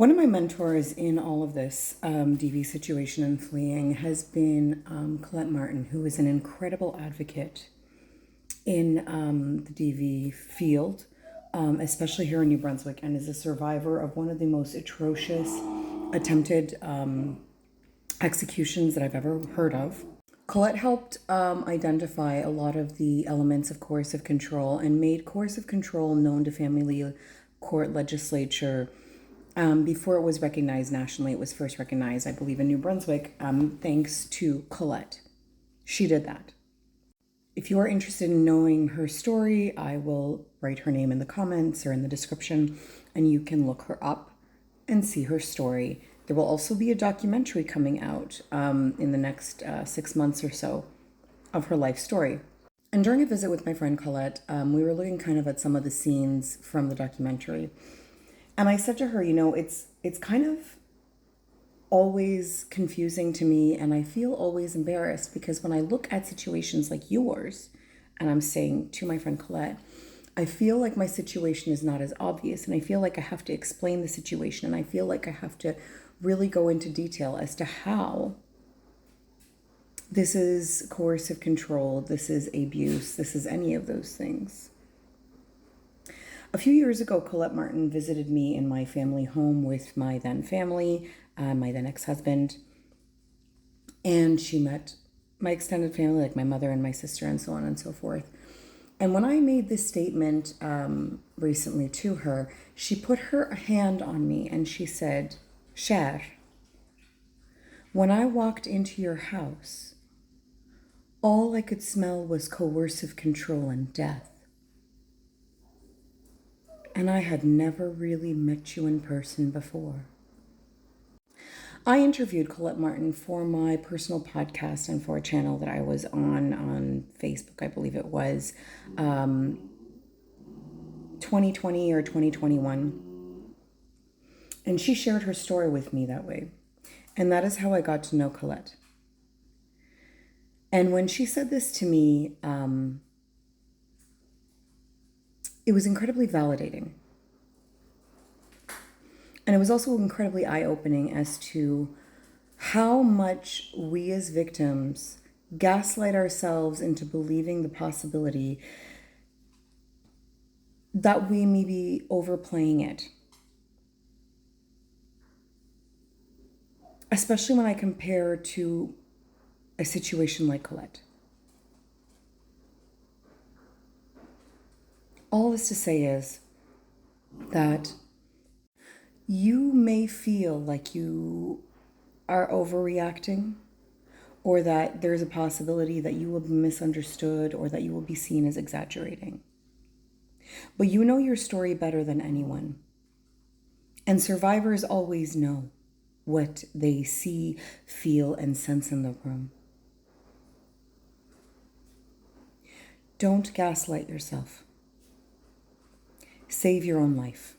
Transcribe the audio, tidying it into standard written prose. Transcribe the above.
One of my mentors in all of this DV situation and fleeing has been Colette Martin, who is an incredible advocate in the DV field, especially here in New Brunswick, and is a survivor of one of the most atrocious attempted executions that I've ever heard of. Colette helped identify a lot of the elements of coercive control and made coercive control known to family court legislature. Before it was recognized nationally, it was first recognized, I believe, in New Brunswick, thanks to Colette. She did that. If you are interested in knowing her story, I will write her name in the comments or in the description, and you can look her up and see her story. There will also be a documentary coming out in the next 6 months or so of her life story. And during a visit with my friend Colette, we were looking kind of at some of the scenes from the documentary. And I said to her, it's kind of always confusing to me, and I feel always embarrassed because when I look at situations like yours, and I'm saying to my friend Colette, I feel like my situation is not as obvious, and I feel like I have to explain the situation, and I feel like I have to really go into detail as to how this is coercive control, this is abuse, this is any of those things. A few years ago, Colette Martin visited me in my family home with my then family, my then ex-husband, and she met my extended family, like my mother and my sister and so on and so forth. And when I made this statement recently to her, she put her hand on me and she said, "Cher, when I walked into your house, all I could smell was coercive control and death. And I had never really met you in person before." I interviewed Colette Martin for my personal podcast and for a channel that I was on Facebook, I believe it was 2020 or 2021. And she shared her story with me that way. And that is how I got to know Colette. And when she said this to me, it was incredibly validating. And it was also incredibly eye-opening as to how much we as victims gaslight ourselves into believing the possibility that we may be overplaying it. Especially when I compare to a situation like Colette. All this to say is that you may feel like you are overreacting, or that there's a possibility that you will be misunderstood or that you will be seen as exaggerating. But you know your story better than anyone. And survivors always know what they see, feel, and sense in the room. Don't gaslight yourself. Save your own life.